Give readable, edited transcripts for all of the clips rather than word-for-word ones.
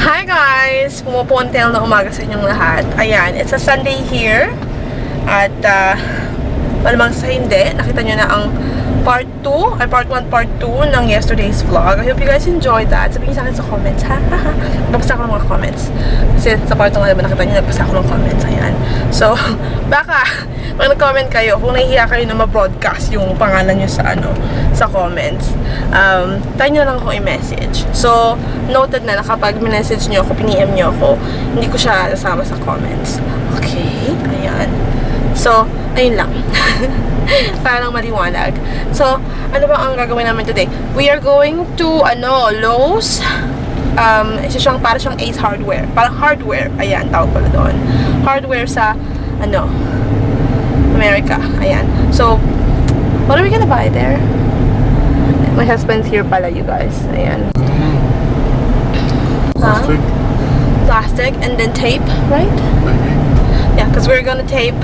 Hi guys! Pumupuntel na umaga sa inyong lahat. Ayan, it's a Sunday here. At, malamang sa hindi, nakita nyo na ang part 2, ay part 1, part 2 ng yesterday's vlog. I hope you guys enjoyed that. Sabihin sa akin sa comments, ha? Nagpasa ako ng mga comments. Kasi sa part 2 nga naman nakita nyo, nagpasa ako ng comments. Ayan. So, baka, pag nag-comment kayo, kung nahihiya kayo na ma-broadcast yung pangalan nyo sa, sa comments, tayo nyo lang ako i-message. So, noted na kapag minessage nyo ako, pin-PM nyo ako, hindi ko siya nasama sa comments. Okay? Ayan. So, ayun lang. Para lang maliwanag. So, ano ba ang gagawin namin today? We are going to, Lowe's. Isa siyang, para siyang Ace Hardware. Parang hardware. Ayan, tawag pala doon. Hardware sa, America. Ayan. So, what are we gonna buy there? My husband's here pala, you guys. Ayan. Plastic. Plastic and then tape, right? Maybe. Yeah, because we're gonna tape.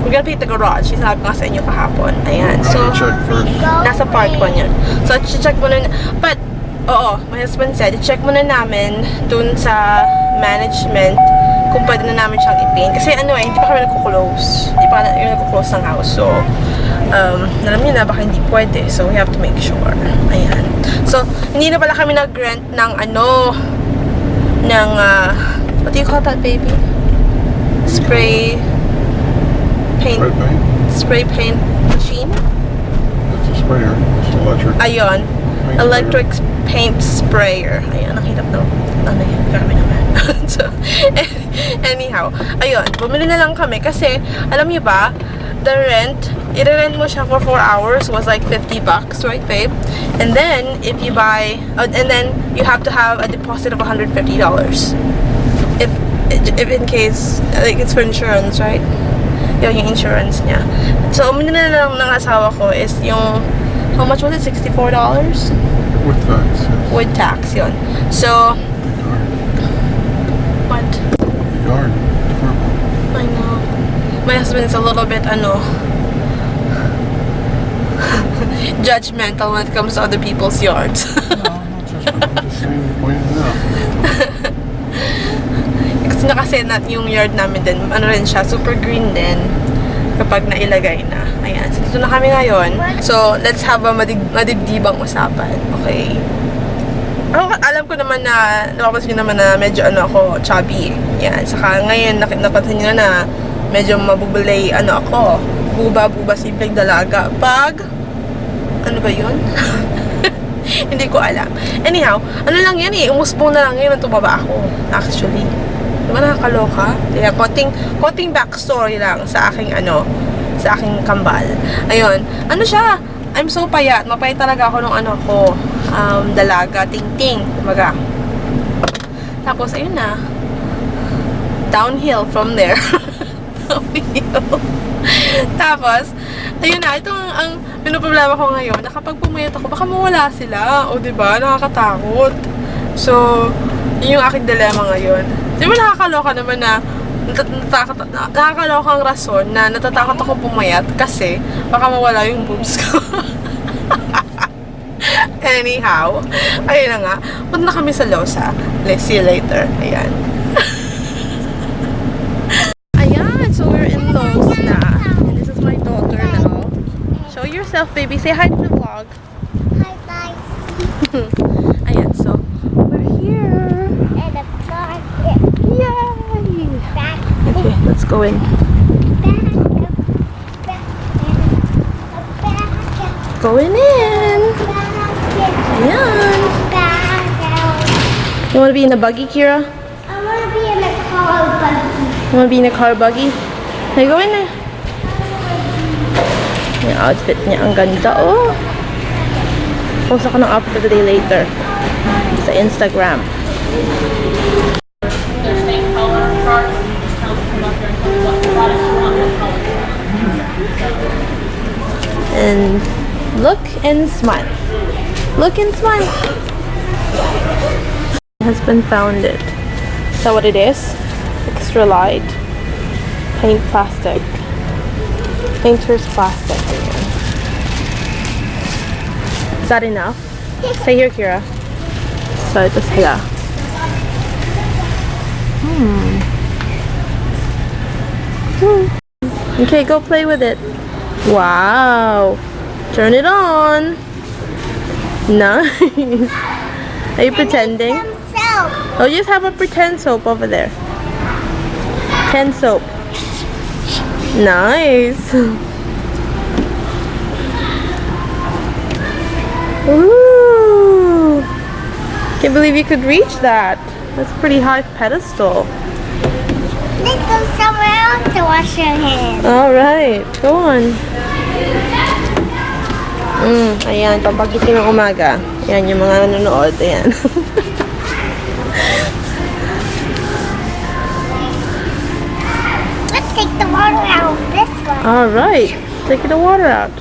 We're gonna paint the garage. Sinabi nga sa inyo kahapon. Ayan. So, Check first. nasa part 1 yun. So, check muna. But, oo, my husband said, check muna namin dun sa management kung pwede na namin siyang i-paint. Kasi hindi pa kami nagko-close. Hindi pa kami nagko-close ng house. So, alam niyo na, baka hindi pwede. So, we have to make sure. Ayan. So, hindi na pala kami nag-rent ng what do you call that, baby? Spray paint machine. It's a sprayer. It's electric. Ayun. Paint Electric paint sprayer. Ayan, ang hirap na. Kami naman. So, anyhow. Ayun, bumili na lang kami kasi, alam niyo ba, the rent, i-rent mo siya for 4 hours was like $50, right, babe? And then, if you buy, and then, you have to have a deposit of $150. If in case, like, it's for insurance, right? Yung insurance niya. So, umili na lang ng asawa ko is yung, how much was it? $64? With tax. With tax, yun. So, what? The yard. I know. My husband is a little bit, judgmental when it comes to other people's yards. No, I'm not judgmental. I'm just saying, pointing it out. Kasi yung yard namin din, rin siya, super green din kapag nailagay na. Ayan, so dito na kami ngayon. So, let's have a madibdibang usapan. Okay? Alam ko naman na, napapansin nyo naman na medyo ako, chubby. Yan, saka ngayon, napansin nyo na medyo mabubulay, ako, buba-buba, simpleng dalaga. Pag, ano ba yun? Hindi ko alam. Anyhow, lang yan umusbong na lang ngayon, tumaba ako, actually. Diba nakakaloka? Kaya konting backstory lang sa aking sa aking kambal. Ayun. Siya? I'm so payat. Mapayat talaga ako nung dalaga, ting-ting. Diba? Tapos, ayun na. Downhill from there. Downhill. Tapos, ayun na. Ito ang pinoproblema ko ngayon. Na kapag pumayat ako, baka mawala sila. O, diba? Nakakatakot. So, yun yung aking dilemma ngayon. Di ba nakakaloka naman na nakakaloka ang rason na natatakot ako pumayat kasi baka mawala yung boobs ko. Anyhow, ayun na nga. Punta na kami sa Losa. Let's see you later. Ayan. Ayan, so we're in Lowe's na. And this is my daughter now. Show yourself, baby. Say hi to the vlog. Hi guys. Ayan, so we're here. And a car. Yay! Okay, let's go in. Going in. Ayan. You want to be in the buggy, Kira? I want to be in a car buggy. You want to be in a car buggy? Hey, go in there. Yung outfit niya, ang ganda, oh. Post ako ng outfit of the day later sa Instagram. And look and smile. Look and smile. My husband found it. Is that what it is? Extra light. Paint plastic. Painter's plastic. Is that enough? Say here, Kira. So ito sila. Okay, go play with it. Wow. Turn it on. Nice. Are you pretending? Soap. Oh, you just have a pretend soap over there. Pretend soap. Nice. Ooh. Can't believe you could reach that. That's a pretty high pedestal. Let's go somewhere else to wash your hands. Alright, go on. Ayan, pampagising ng umaga. Ayan, yung mga nanonood. Ayan. Let's take the water out of this one. Alright, take the water out.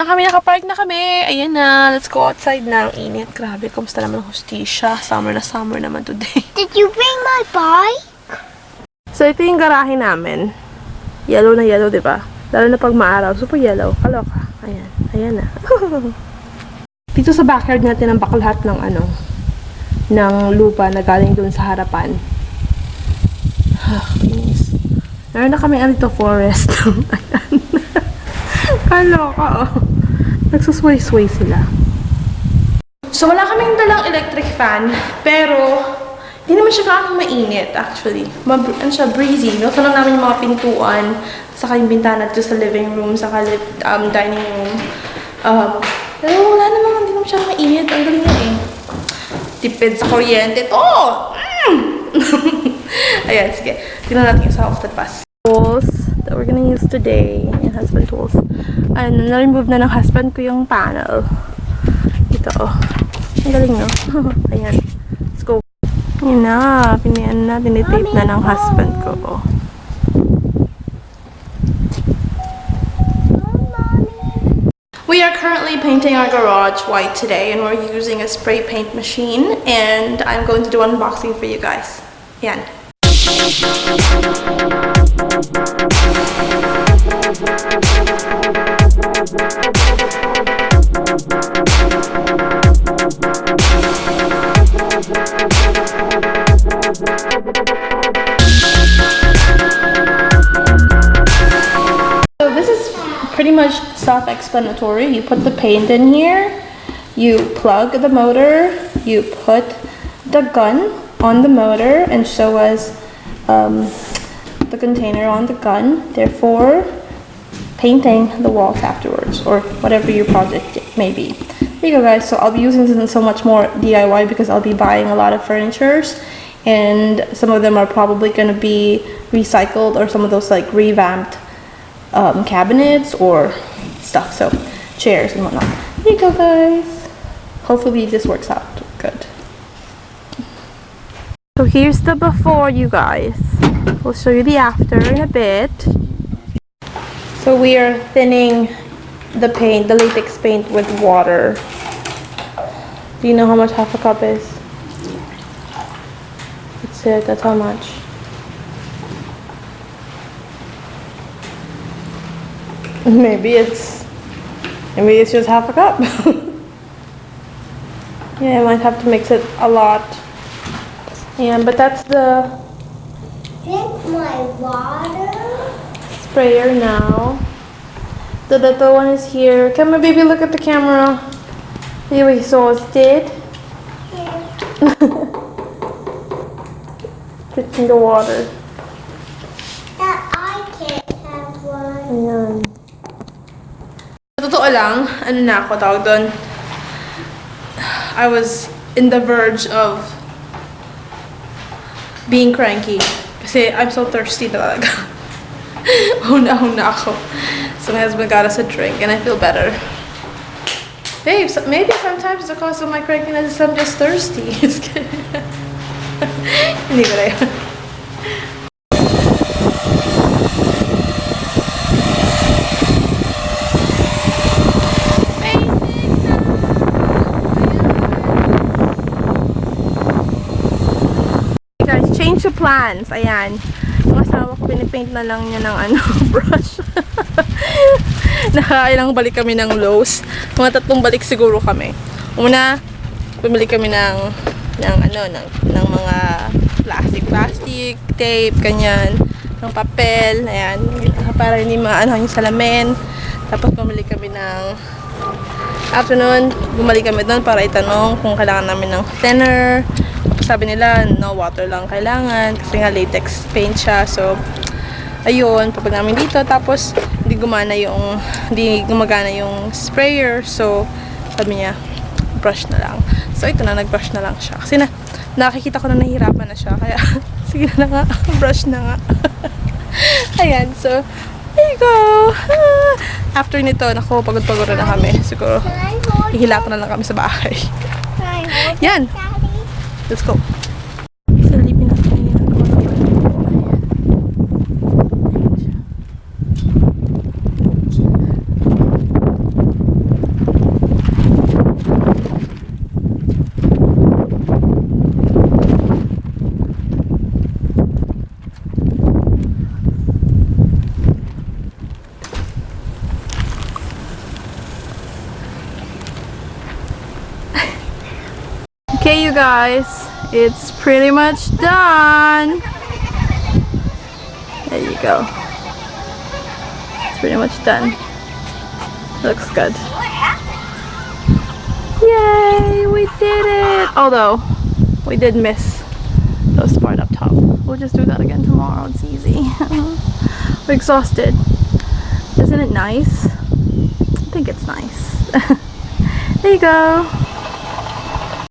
Nakapark na kami. Ayan na, let's go outside na. Ang init. Grabe, kumusta naman ang hustisya. Summer na summer naman today. Did you bring my bike? So, ito yung garahe namin. Yellow na yellow, diba? Lalo na pag maaraw. Super yellow. Kaloka. Ayan. Ayan na. Dito sa backyard natin ang baklahat ng ng lupa na galing dun sa harapan. Please. Meron na kami dito forest. Ayan. Kaloka, oh. Nagsusway-sway sila. So, wala kaming dalang electric fan, pero hindi naman siya gaano mainit, actually. Ano siya, breezy. Nuksan lang namin yung mga pintuan, saka yung bintana dito sa living room, saka dining room. Pero wala naman, hindi naman siya mainit. Ang galing yan eh. Tipid sa kuryente to! Ayan, sige. Tingnan natin yung sa hosted pass. Tools that we're gonna use today. Yung husband tools. Ayun, na-remove na ng husband ko yung panel. Ito, oh. Ang galing, no? Ayan. Let's go. Yun na, tinitape na ng husband ko. Oh. We are currently painting our garage white today, and we're using a spray paint machine, and I'm going to do an unboxing for you guys. Yan. So this is pretty much self-explanatory. You put the paint in here, you plug the motor, you put the gun on the motor, and so as the container on the gun, therefore painting the walls afterwards, or whatever your project may be. There you go, guys. So I'll be using this in so much more DIY because I'll be buying a lot of furnitures, and some of them are probably going to be recycled, or some of those like revamped cabinets or stuff, so chairs and whatnot. There you go, guys. Hopefully this works out good. So here's the before, you guys. We'll show you the after in a bit. So we are thinning the paint, the latex paint, with water. Do you know how much half a cup is? That's it, that's how much. Maybe it's just half a cup. Yeah, I might have to mix it a lot. Yeah, but that's the Drink my water. sprayer now. The little one is here. Come on, baby, look at the camera. See what he saw us did? Put in the water. That I can't have one. Ayan. Sa totoo lang, ano na ako tawag doon? I was in the verge of being cranky. Kasi I'm so thirsty talaga. Una ako. So my husband got us a drink and I feel better. Babe, so maybe sometimes the cause of my crankiness is I'm just thirsty. Just kidding. Hindi ko na yun. Guys, change of plans. Ayan. Yung asawa ko, pinipaint na lang niya ng brush. Nakailang balik kami ng Lowe's. Mga 3 balik siguro kami. Una, bumili kami ng ng ng mga plastic, tape, ganyan, ng papel, ayan, para hindi maano yung salamin. Tapos bumili kami ng afternoon, bumalik kami doon para itanong kung kailangan namin ng thinner. Tapos sabi nila, no, water lang kailangan kasi nga latex paint siya. So, ayun, pag namin dito. Tapos, hindi gumagana yung sprayer. So, sabi niya, brush na lang. So, ito na, nag-brush na lang siya. Kasi nakikita ko na nahihirapan na siya. Kaya, sige na nga, brush na nga. Ayan, so, there you go. After nito, naku, pagod-pagod na kami. Siguro, ihilatan na lang kami sa bahay. Yan. Let's go. Silipin natin yung ginagawa namin. Okay, you guys, it's pretty much done. There you go. It's pretty much done. Looks good. Yay, we did it! Although, we did miss those part up top. We'll just do that again tomorrow. It's easy. We're exhausted. Isn't it nice? I think it's nice. There you go.